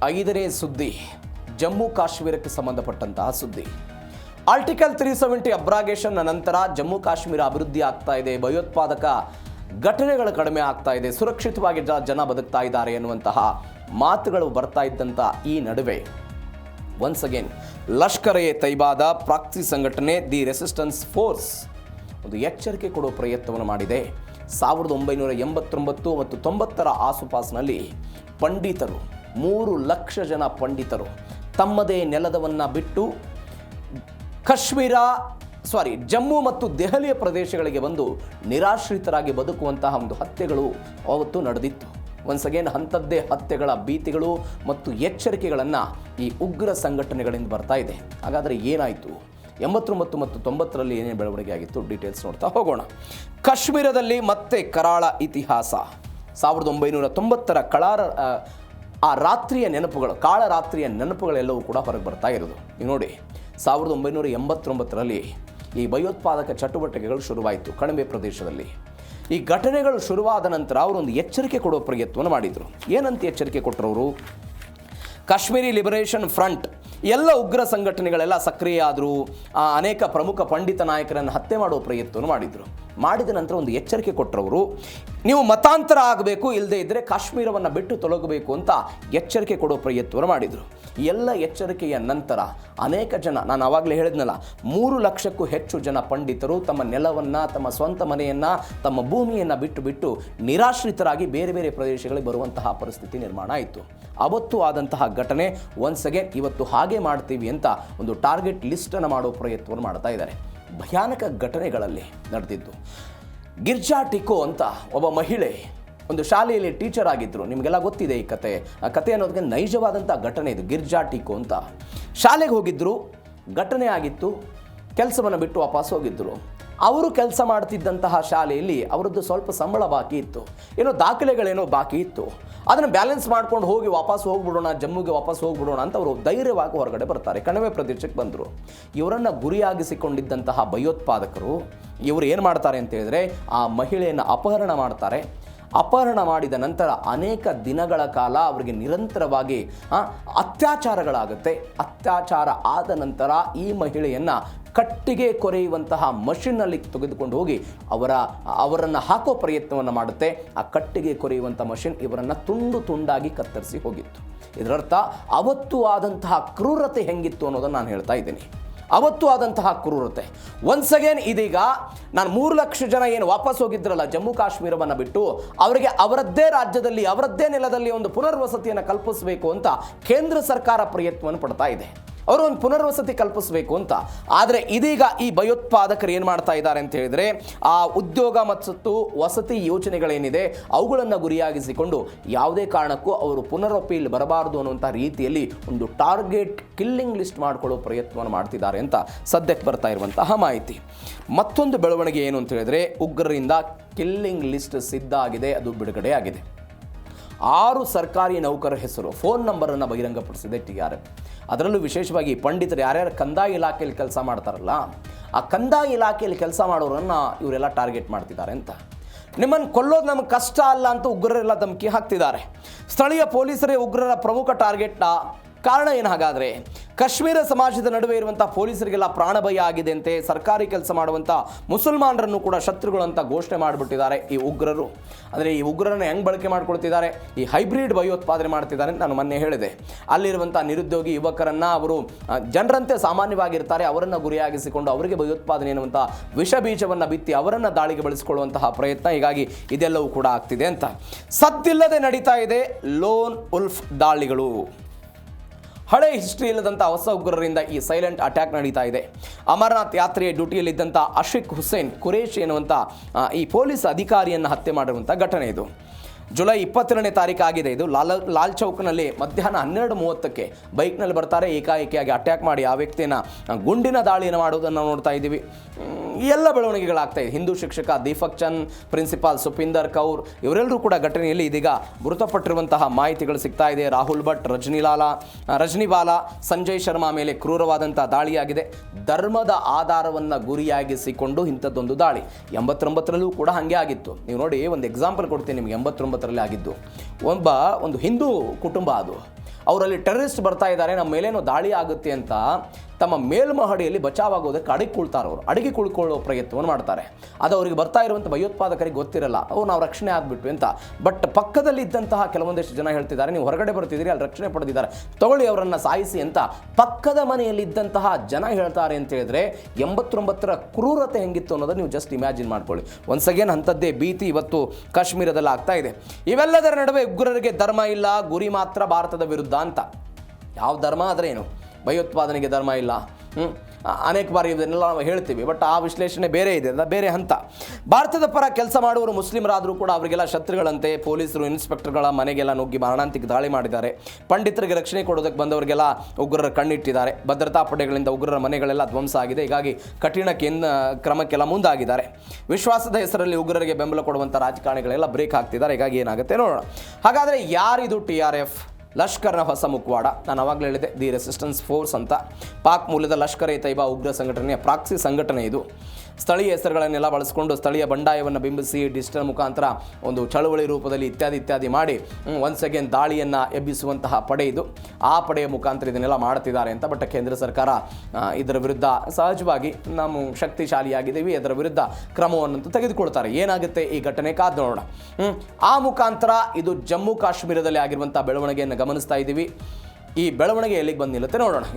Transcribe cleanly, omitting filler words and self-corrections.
ಐದನೇ ಸುದ್ದಿ ಜಮ್ಮು ಕಾಶ್ಮೀರಕ್ಕೆ ಸಂಬಂಧಪಟ್ಟಂತಹ ಸುದ್ದಿ. ಆರ್ಟಿಕಲ್ 370 ಅಬ್ರಾಗೇಷನ್ ನಂತರ ಜಮ್ಮು ಕಾಶ್ಮೀರ ಅಭಿವೃದ್ಧಿ ಆಗ್ತಾ ಇದೆ, ಭಯೋತ್ಪಾದಕ ಘಟನೆಗಳು ಕಡಿಮೆ ಆಗ್ತಾ ಇದೆ, ಸುರಕ್ಷಿತವಾಗಿ ಜನ ಬದುಕ್ತಾ ಇದ್ದಾರೆ ಎನ್ನುವಂತಹ ಮಾತುಗಳು ಬರ್ತಾ ಇದ್ದಂಥ ಈ ನಡುವೆ ಒನ್ಸ್ ಅಗೇನ್ ಲಷ್ಕರ್ ಎ ತೈಬಾದ ಪ್ರಾಕ್ಸಿ ಸಂಘಟನೆ ದಿ ರೆಸಿಸ್ಟೆನ್ಸ್ ಫೋರ್ಸ್ ಒಂದು ಎಚ್ಚರಿಕೆ ಕೊಡುವ ಪ್ರಯತ್ನವನ್ನು ಮಾಡಿದೆ. 1989 ಮತ್ತು 90ರ ಆಸುಪಾಸಿನಲ್ಲಿ ಪಂಡಿತರು 3 ಲಕ್ಷ ಜನ ಪಂಡಿತರು ತಮ್ಮದೇ ನೆಲದವನ್ನು ಬಿಟ್ಟು ಜಮ್ಮು ಮತ್ತು ದೆಹಲಿಯ ಪ್ರದೇಶಗಳಿಗೆ ಬಂದು ನಿರಾಶ್ರಿತರಾಗಿ ಬದುಕುವಂತಹ ಒಂದು ಹತ್ಯೆಗಳು ಅವತ್ತು ನಡೆದಿತ್ತು. ಒನ್ಸ್ ಅಗೇನ್ ಅಂಥದ್ದೇ ಹತ್ಯೆಗಳ ಭೀತಿಗಳು ಮತ್ತು ಎಚ್ಚರಿಕೆಗಳನ್ನು ಈ ಉಗ್ರ ಸಂಘಟನೆಗಳಿಂದ ಬರ್ತಾ ಇದೆ. ಹಾಗಾದರೆ ಏನಾಯಿತು? 89 ಮತ್ತು 90ರಲ್ಲಿ ಏನೇನು ಬೆಳವಣಿಗೆ ಆಗಿತ್ತು ಡೀಟೇಲ್ಸ್ ನೋಡ್ತಾ ಹೋಗೋಣ. ಕಾಶ್ಮೀರದಲ್ಲಿ ಮತ್ತೆ ಕರಾಳ ಇತಿಹಾಸ. 1990ರ ಆ ರಾತ್ರಿಯ ನೆನಪುಗಳು, ಕಾಳರಾತ್ರಿಯ ನೆನಪುಗಳೆಲ್ಲವೂ ಕೂಡ ಹೊರಗೆ ಬರ್ತಾ ಇರೋದು. ನೀವು ನೋಡಿ, 1989ರಲ್ಲಿ ಈ ಭಯೋತ್ಪಾದಕ ಚಟುವಟಿಕೆಗಳು ಶುರುವಾಯಿತು ಕಣಿವೆ ಪ್ರದೇಶದಲ್ಲಿ. ಈ ಘಟನೆಗಳು ಶುರುವಾದ ನಂತರ ಅವರೊಂದು ಎಚ್ಚರಿಕೆ ಕೊಡುವ ಪ್ರಯತ್ನವನ್ನು ಮಾಡಿದರು. ಏನಂತ ಎಚ್ಚರಿಕೆ ಕೊಟ್ಟರವರು? ಕಾಶ್ಮೀರಿ ಲಿಬರೇಷನ್ ಫ್ರಂಟ್ ಎಲ್ಲ ಉಗ್ರ ಸಂಘಟನೆಗಳೆಲ್ಲ ಸಕ್ರಿಯ ಆದರು. ಅನೇಕ ಪ್ರಮುಖ ಪಂಡಿತ ನಾಯಕರನ್ನು ಹತ್ಯೆ ಮಾಡುವ ಪ್ರಯತ್ನವನ್ನು ಮಾಡಿದರು. ಮಾಡಿದ ನಂತರ ಒಂದು ಎಚ್ಚರಿಕೆ ಕೊಟ್ಟರವರು, ನೀವು ಮತಾಂತರ ಆಗಬೇಕು, ಇಲ್ಲದೇ ಇದ್ದರೆ ಕಾಶ್ಮೀರವನ್ನು ಬಿಟ್ಟು ತೊಲಗಬೇಕು ಅಂತ ಎಚ್ಚರಿಕೆ ಕೊಡುವ ಪ್ರಯತ್ನವನ್ನು ಮಾಡಿದರು. ಎಲ್ಲ ಎಚ್ಚರಿಕೆಯ ನಂತರ ಅನೇಕ ಜನ, ನಾನು ಆವಾಗಲೇ ಹೇಳಿದ್ನಲ್ಲ, 3 ಲಕ್ಷಕ್ಕೂ ಹೆಚ್ಚು ಜನ ಪಂಡಿತರು ತಮ್ಮ ನೆಲವನ್ನು, ತಮ್ಮ ಸ್ವಂತ ಮನೆಯನ್ನು, ತಮ್ಮ ಭೂಮಿಯನ್ನು ಬಿಟ್ಟು ನಿರಾಶ್ರಿತರಾಗಿ ಬೇರೆ ಬೇರೆ ಪ್ರದೇಶಗಳಿಗೆ ಬರುವಂತಹ ಪರಿಸ್ಥಿತಿ ನಿರ್ಮಾಣ ಆಯಿತು. ಅವತ್ತು ಆದಂತಹ ಘಟನೆ ಒನ್ಸ್ ಅಗೇನ್ ಇವತ್ತು ಹಾಗೆ ಮಾಡ್ತೀವಿ ಅಂತ ಒಂದು ಟಾರ್ಗೆಟ್ ಲಿಸ್ಟನ್ನು ಮಾಡೋ ಪ್ರಯತ್ನವನ್ನು ಮಾಡ್ತಾ ಇದ್ದಾರೆ. ಭಯಾನಕ ಘಟನೆಗಳಲ್ಲಿ ನಡೆದಿದ್ದು. ಗಿರ್ಜಾ ಟಿಕೋ ಅಂತ ಒಬ್ಬ ಮಹಿಳೆ ಒಂದು ಶಾಲೆಯಲ್ಲಿ ಟೀಚರ್ ಆಗಿದ್ದರು. ನಿಮಗೆಲ್ಲ ಗೊತ್ತಿದೆ ಈ ಕತೆ. ಆ ಕತೆ ಅನ್ನೋದಕ್ಕೆ ನೈಜವಾದಂಥ ಘಟನೆ ಇದು. ಗಿರ್ಜಾ ಟಿಕೋ ಅಂತ ಶಾಲೆಗೆ ಹೋಗಿದ್ದರು, ಘಟನೆ ಆಗಿತ್ತು, ಕೆಲಸವನ್ನು ಬಿಟ್ಟು ವಾಪಸ್ ಹೋಗಿದ್ದರು. ಅವರು ಕೆಲಸ ಮಾಡ್ತಿದ್ದಂತಹ ಶಾಲೆಯಲ್ಲಿ ಅವರದ್ದು ಸ್ವಲ್ಪ ಸಂಬಳ ಬಾಕಿ ಇತ್ತು, ಏನೋ ದಾಖಲೆಗಳೇನೋ ಬಾಕಿ ಇತ್ತು. ಅದನ್ನು ಬ್ಯಾಲೆನ್ಸ್ ಮಾಡ್ಕೊಂಡು ವಾಪಸ್ ಹೋಗ್ಬಿಡೋಣ, ಜಮ್ಮುಗೆ ವಾಪಸ್ ಹೋಗ್ಬಿಡೋಣ ಅಂತ ಅವರು ಧೈರ್ಯವಾಗಿ ಹೊರಗಡೆ ಬರ್ತಾರೆ. ಕಣಿವೆ ಪ್ರದೇಶಕ್ಕೆ ಬಂದರು. ಇವರನ್ನು ಗುರಿಯಾಗಿಸಿಕೊಂಡಿದ್ದಂತಹ ಭಯೋತ್ಪಾದಕರು ಇವರು ಏನು ಮಾಡ್ತಾರೆ ಅಂತ ಹೇಳಿದ್ರೆ, ಆ ಮಹಿಳೆಯನ್ನು ಅಪಹರಣ ಮಾಡ್ತಾರೆ. ಅಪಹರಣ ಮಾಡಿದ ನಂತರ ಅನೇಕ ದಿನಗಳ ಕಾಲ ಅವರಿಗೆ ನಿರಂತರವಾಗಿ ಅತ್ಯಾಚಾರಗಳಾಗುತ್ತೆ. ಅತ್ಯಾಚಾರ ಆದ ನಂತರ ಈ ಮಹಿಳೆಯನ್ನು ಕಟ್ಟಿಗೆ ಕೊರೆಯುವಂತಹ ಮಷಿನ್ನಲ್ಲಿ ತೆಗೆದುಕೊಂಡು ಹೋಗಿ ಅವರನ್ನು ಹಾಕೋ ಪ್ರಯತ್ನವನ್ನು ಮಾಡುತ್ತೆ. ಆ ಕಟ್ಟಿಗೆ ಕೊರೆಯುವಂಥ ಮಷಿನ್ ಇವರನ್ನು ತುಂಡು ತುಂಡಾಗಿ ಕತ್ತರಿಸಿ ಹೋಗಿತ್ತು. ಇದರರ್ಥ ಅವತ್ತು ಆದಂತಹ ಕ್ರೂರತೆ ಹೆಂಗಿತ್ತು ಅನ್ನೋದನ್ನು ನಾನು ಹೇಳ್ತಾ ಇದ್ದೀನಿ. ಅವತ್ತು ಆದಂತಹ ಕ್ರೂರತೆ ಒನ್ಸ್ ಅಗೇನ್ ಇದೀಗ ನಾನು 3 ಲಕ್ಷ ಜನ ಏನು ವಾಪಸ್ ಹೋಗಿದ್ರಲ್ಲ ಜಮ್ಮು ಕಾಶ್ಮೀರವನ್ನು ಬಿಟ್ಟು, ಅವರಿಗೆ ಅವರದ್ದೇ ರಾಜ್ಯದಲ್ಲಿ, ಅವರದ್ದೇ ನೆಲದಲ್ಲಿ ಒಂದು ಪುನರ್ವಸತಿಯನ್ನು ಕಲ್ಪಿಸಬೇಕು ಅಂತ ಕೇಂದ್ರ ಸರ್ಕಾರ ಪ್ರಯತ್ನವನ್ನು ಪಡ್ತಾ ಇದೆ. ಅವರು ಒಂದು ಪುನರ್ವಸತಿ ಕಲ್ಪಿಸಬೇಕು ಅಂತ. ಆದರೆ ಇದೀಗ ಈ ಭಯೋತ್ಪಾದಕರು ಏನು ಮಾಡ್ತಾ ಇದ್ದಾರೆ ಅಂತ ಹೇಳಿದರೆ, ಆ ಉದ್ಯೋಗ ಮತ್ತು ವಸತಿ ಯೋಜನೆಗಳೇನಿದೆ ಅವುಗಳನ್ನು ಗುರಿಯಾಗಿಸಿಕೊಂಡು ಯಾವುದೇ ಕಾರಣಕ್ಕೂ ಅವರು ಪುನರ್ವಪಿಯಲ್ಲಿ ಬರಬಾರದು ಅನ್ನುವಂಥ ರೀತಿಯಲ್ಲಿ ಒಂದು ಟಾರ್ಗೆಟ್ ಕಿಲ್ಲಿಂಗ್ ಲಿಸ್ಟ್ ಮಾಡಿಕೊಳ್ಳೋ ಪ್ರಯತ್ನವನ್ನು ಮಾಡ್ತಿದ್ದಾರೆ ಅಂತ ಸದ್ಯಕ್ಕೆ ಬರ್ತಾ ಇರುವಂತಹ ಮಾಹಿತಿ. ಮತ್ತೊಂದು ಬೆಳವಣಿಗೆ ಏನು ಅಂತ ಹೇಳಿದರೆ, ಉಗ್ರರಿಂದ ಕಿಲ್ಲಿಂಗ್ ಲಿಸ್ಟ್ ಸಿದ್ಧ ಆಗಿದೆ, ಅದು ಬಿಡುಗಡೆ ಆಗಿದೆ. 6 ಸರ್ಕಾರಿ ನೌಕರರ ಹೆಸರು, ಫೋನ್ ನಂಬರನ್ನು ಬಹಿರಂಗಪಡಿಸಿದೆ TRF. ಅದರಲ್ಲೂ ವಿಶೇಷವಾಗಿ ಪಂಡಿತರು ಯಾರ್ಯಾರು ಕಂದಾಯ ಇಲಾಖೆಯಲ್ಲಿ ಕೆಲಸ ಮಾಡ್ತಾರಲ್ಲ, ಆ ಕಂದಾಯ ಇಲಾಖೆಯಲ್ಲಿ ಕೆಲಸ ಮಾಡೋರನ್ನು ಇವರೆಲ್ಲ ಟಾರ್ಗೆಟ್ ಮಾಡ್ತಿದ್ದಾರೆ ಅಂತ. ನಿಮ್ಮನ್ನು ಕೊಲ್ಲೋದು ನಮಗೆ ಕಷ್ಟ ಅಲ್ಲ ಅಂತ ಉಗ್ರರೆಲ್ಲ ಧಮಕಿ ಹಾಕ್ತಿದ್ದಾರೆ. ಸ್ಥಳೀಯ ಪೊಲೀಸರೇ ಉಗ್ರರ ಪ್ರಮುಖ ಟಾರ್ಗೆಟ್ನ ಕಾರಣ ಏನು? ಹಾಗಾದರೆ ಕಾಶ್ಮೀರ ಸಮಾಜದ ನಡುವೆ ಇರುವಂಥ ಪೊಲೀಸರಿಗೆಲ್ಲ ಪ್ರಾಣ ಭಯ ಆಗಿದೆ ಅಂತೆ. ಸರ್ಕಾರಿ ಕೆಲಸ ಮಾಡುವಂಥ ಮುಸಲ್ಮಾನರನ್ನು ಕೂಡ ಶತ್ರುಗಳು ಅಂತ ಘೋಷಣೆ ಮಾಡಿಬಿಟ್ಟಿದ್ದಾರೆ ಈ ಉಗ್ರರು. ಅಂದರೆ ಈ ಉಗ್ರರನ್ನು ಹೆಂಗೆ ಬಳಕೆ ಮಾಡ್ಕೊಳ್ತಿದ್ದಾರೆ, ಈ ಹೈಬ್ರಿಡ್ ಭಯೋತ್ಪಾದನೆ ಮಾಡ್ತಿದ್ದಾರೆ ಅಂತ ನಾನು ಮೊನ್ನೆ ಹೇಳಿದೆ. ಅಲ್ಲಿರುವಂಥ ನಿರುದ್ಯೋಗಿ ಯುವಕರನ್ನು ಅವರು ಜನರಂತೆ ಸಾಮಾನ್ಯವಾಗಿರ್ತಾರೆ, ಅವರನ್ನು ಗುರಿಯಾಗಿಸಿಕೊಂಡು ಅವರಿಗೆ ಭಯೋತ್ಪಾದನೆ ಎನ್ನುವಂಥ ವಿಷ ಬೀಜವನ್ನು ಬಿತ್ತಿ ಅವರನ್ನು ದಾಳಿಗೆ ಬಳಸಿಕೊಳ್ಳುವಂತಹ ಪ್ರಯತ್ನ, ಹೀಗಾಗಿ ಇದೆಲ್ಲವೂ ಕೂಡ ಆಗ್ತಿದೆ ಅಂತ. ಸದ್ದಿಲ್ಲದೆ ನಡೀತಾ ಇದೆ ಲೋನ್ ಉಲ್ಫ್ ದಾಳಿಗಳು. ಹಳೆ ಹಿಸ್ಟ್ರಿ ಇಲ್ಲದಂಥ ಹೊಸ ಉಗ್ರರಿಂದ ಈ ಸೈಲೆಂಟ್ ಅಟ್ಯಾಕ್ ನಡೀತಾ ಇದೆ. ಅಮರನಾಥ್ ಯಾತ್ರೆಯ ಡ್ಯೂಟಿಯಲ್ಲಿದ್ದಂಥ ಅಶಿಕ್ ಹುಸೇನ್ ಕುರೇಶಿ ಎನ್ನುವಂಥ ಈ ಪೊಲೀಸ್ ಅಧಿಕಾರಿಯನ್ನು ಹತ್ಯೆ ಮಾಡಿರುವಂಥ ಘಟನೆ ಇದು. ಜುಲೈ 22ನೇ ತಾರೀಕು ಆಗಿದೆ ಇದು. ಲಾಲ್ ಚೌಕ್ನಲ್ಲಿ ಮಧ್ಯಾಹ್ನ 12:30ಕ್ಕೆ ಬೈಕ್ನಲ್ಲಿ ಬರ್ತಾರೆ, ಏಕಾಏಕಿಯಾಗಿ ಅಟ್ಯಾಕ್ ಮಾಡಿ ಆ ವ್ಯಕ್ತಿಯನ್ನು ಗುಂಡಿನ ದಾಳಿಯನ್ನು ಮಾಡೋದನ್ನು ನೋಡ್ತಾ ಇದ್ದೀವಿ. ಎಲ್ಲ ಬೆಳವಣಿಗೆಗಳಾಗ್ತಾ ಇದೆ. ಹಿಂದೂ ಶಿಕ್ಷಕ ದೀಪಕ್ ಚಂದ್, ಪ್ರಿನ್ಸಿಪಾಲ್ ಸುಪಿಂದರ್ ಕೌರ್ ಇವರೆಲ್ಲರೂ ಕೂಡ ಘಟನೆಯಲ್ಲಿ ಇದೀಗ ಮೃತಪಟ್ಟಿರುವಂತಹ ಮಾಹಿತಿಗಳು ಸಿಗ್ತಾ ಇದೆ. ರಾಹುಲ್ ಭಟ್, ರಜನಿವಾಲಾ, ಸಂಜಯ್ ಶರ್ಮಾ ಮೇಲೆ ಕ್ರೂರವಾದಂಥ ದಾಳಿಯಾಗಿದೆ. ಧರ್ಮದ ಆಧಾರವನ್ನು ಗುರಿಯಾಗಿಸಿಕೊಂಡು ಇಂಥದ್ದೊಂದು ದಾಳಿ 89ರಲ್ಲೂ ಕೂಡ ಹಾಗೆ ಆಗಿತ್ತು. ನೀವು ನೋಡಿ, ಒಂದು ಎಕ್ಸಾಂಪಲ್ ಕೊಡ್ತೀನಿ ನಿಮಗೆ. 89ರಲ್ಲಿ ಆಗಿದ್ದು ಒಂದು ಹಿಂದೂ ಕುಟುಂಬ. ಅದು ಅವರಲ್ಲಿ ಟೆರರಿಸ್ಟ್ ಬರ್ತಾ ಇದ್ದಾರೆ, ನಮ್ಮ ಮೇಲೇನೋ ದಾಳಿ ಆಗುತ್ತೆ ಅಂತ ತಮ್ಮ ಮೇಲ್ಮಹಡಿಯಲ್ಲಿ ಬಚಾವಾಗೋದಕ್ಕೆ ಅಡಿಗೆ ಕುಳ್ಕೊಳ್ಳೋ ಪ್ರಯತ್ನವನ್ನು ಮಾಡ್ತಾರೆ. ಅದು ಅವರಿಗೆ ಬರ್ತಾ ಇರುವಂಥ ಭಯೋತ್ಪಾದಕರಿಗೆ ಗೊತ್ತಿರಲ್ಲ, ನಾವು ರಕ್ಷಣೆ ಆಗಿಬಿಟ್ವಿ ಅಂತ. ಬಟ್ ಪಕ್ಕದಲ್ಲಿದ್ದಂತಹ ಕೆಲವೊಂದಿಷ್ಟು ಜನ ಹೇಳ್ತಿದ್ದಾರೆ, ನೀವು ಹೊರಗಡೆ ಬರ್ತಿದ್ದೀರಿ, ಅಲ್ಲಿ ರಕ್ಷಣೆ ಪಡೆದಿದ್ದಾರೆ, ತಗೊಳ್ಳಿ ಅವರನ್ನು ಸಾಯಿಸಿ ಅಂತ ಪಕ್ಕದ ಮನೆಯಲ್ಲಿದ್ದಂತಹ ಜನ ಹೇಳ್ತಾರೆ ಅಂತ ಹೇಳಿದ್ರೆ 89ರ ಕ್ರೂರತೆ ಹೆಂಗಿತ್ತು ಅನ್ನೋದನ್ನು ನೀವು ಜಸ್ಟ್ ಇಮ್ಯಾಜಿನ್ ಮಾಡ್ಕೊಳ್ಳಿ. ಒನ್ಸ್ ಅಗೇನ್ ಅಂಥದ್ದೇ ಭೀತಿ ಇವತ್ತು ಕಾಶ್ಮೀರದಲ್ಲಿ ಆಗ್ತಾ ಇದೆ. ಇವೆಲ್ಲದರ ನಡುವೆ ಉಗ್ರರಿಗೆ ಧರ್ಮ ಇಲ್ಲ, ಗುರಿ ಮಾತ್ರ ಭಾರತದ ವಿರುದ್ಧ ಅಂತ. ಯಾವ ಧರ್ಮ ಆದರೆ ಏನು, ಭಯೋತ್ಪಾದನೆಗೆ ಧರ್ಮ ಇಲ್ಲ. ಅನೇಕ ಬಾರಿ ಇದನ್ನೆಲ್ಲ ನಾವು ಹೇಳ್ತೀವಿ, ಬಟ್ ಆ ವಿಶ್ಲೇಷಣೆ ಬೇರೆ ಇದೆ, ಅದ ಬೇರೆ ಹಂತ. ಭಾರತದ ಪರ ಕೆಲಸ ಮಾಡುವವರು ಮುಸ್ಲಿಮರಾದರೂ ಕೂಡ ಅವರಿಗೆಲ್ಲ ಶತ್ರುಗಳಂತೆ. ಪೊಲೀಸರು ಇನ್ಸ್ಪೆಕ್ಟರ್ಗಳ ಮನೆಗೆಲ್ಲ ನುಗ್ಗಿ ಮಾರಣಾಂತಿಕ ದಾಳಿ ಮಾಡಿದ್ದಾರೆ. ಪಂಡಿತರಿಗೆ ರಕ್ಷಣೆ ಕೊಡೋದಕ್ಕೆ ಬಂದವರಿಗೆಲ್ಲ ಉಗ್ರರ ಕಣ್ಣಿಟ್ಟಿದ್ದಾರೆ. ಭದ್ರತಾ ಪಡೆಗಳಿಂದ ಉಗ್ರರ ಮನೆಗಳೆಲ್ಲ ಧ್ವಂಸ ಆಗಿದೆ. ಹೀಗಾಗಿ ಕಠಿಣ ಕ್ರಮಕ್ಕೆಲ್ಲ ಮುಂದಾಗಿದ್ದಾರೆ. ವಿಶ್ವಾಸದ ಹೆಸರಲ್ಲಿ ಉಗ್ರರಿಗೆ ಬೆಂಬಲ ಕೊಡುವಂಥ ರಾಜಕಾರಣಿಗಳೆಲ್ಲ ಬ್ರೇಕ್ ಹಾಕ್ತಿದ್ದಾರೆ. ಹೀಗಾಗಿ ಏನಾಗುತ್ತೆ ನೋಡೋಣ. ಹಾಗಾದರೆ ಯಾರಿದು TRF? ಲಷ್ಕರ್ನ ಹೊಸ ಮುಖವಾಡ. ನಾನು ಆವಾಗಲೇ ಹೇಳಿದೆ, ದಿ ರೆಸಿಸ್ಟೆನ್ಸ್ ಫೋರ್ಸ್ ಅಂತ. ಪಾಕ್ ಮೂಲದ ಲಷ್ಕರ್ ಎ ತೈಬಾ ಉಗ್ರ ಸಂಘಟನೆಯ ಪ್ರಾಕ್ಸಿ ಸಂಘಟನೆ ಇದು. ಸ್ಥಳೀಯ ಹೆಸರುಗಳನ್ನೆಲ್ಲ ಬಳಸಿಕೊಂಡು ಸ್ಥಳೀಯ ಬಂಡಾಯವನ್ನು ಬಿಂಬಿಸಿ ಡಿಜಿಟಲ್ ಮುಖಾಂತರ ಒಂದು ಚಳುವಳಿ ರೂಪದಲ್ಲಿ ಇತ್ಯಾದಿ ಮಾಡಿ ಒನ್ಸ್ ಅಗೇನ್ ದಾಳಿಯನ್ನು ಎಬ್ಬಿಸುವಂತಹ ಪಡೆ ಇದು. ಆ ಪಡೆಯ ಮುಖಾಂತರ ಇದನ್ನೆಲ್ಲ ಮಾಡ್ತಿದ್ದಾರೆ ಅಂತ. ಬಟ್ ಕೇಂದ್ರ ಸರ್ಕಾರ ಇದರ ವಿರುದ್ಧ ಸಹಜವಾಗಿ ನಾವು ಶಕ್ತಿಶಾಲಿಯಾಗಿದ್ದೀವಿ, ಅದರ ವಿರುದ್ಧ ಕ್ರಮವನ್ನು ತೆಗೆದುಕೊಳ್ತಾರೆ. ಏನಾಗುತ್ತೆ ಈ ಘಟನೆ ಕಾದು ನೋಡೋಣ. ಆ ಮುಖಾಂತರ ಇದು ಜಮ್ಮು ಕಾಶ್ಮೀರದಲ್ಲಿ ಆಗಿರುವಂಥ ಬೆಳವಣಿಗೆಯನ್ನು ಗಮನಿಸ್ತಾ ಇದ್ದೀವಿ. ಈ ಬೆಳವಣಿಗೆ ಎಲ್ಲಿಗೆ ಬಂದು ನಿಲ್ಲುತ್ತೆ ನೋಡೋಣ. ಇದು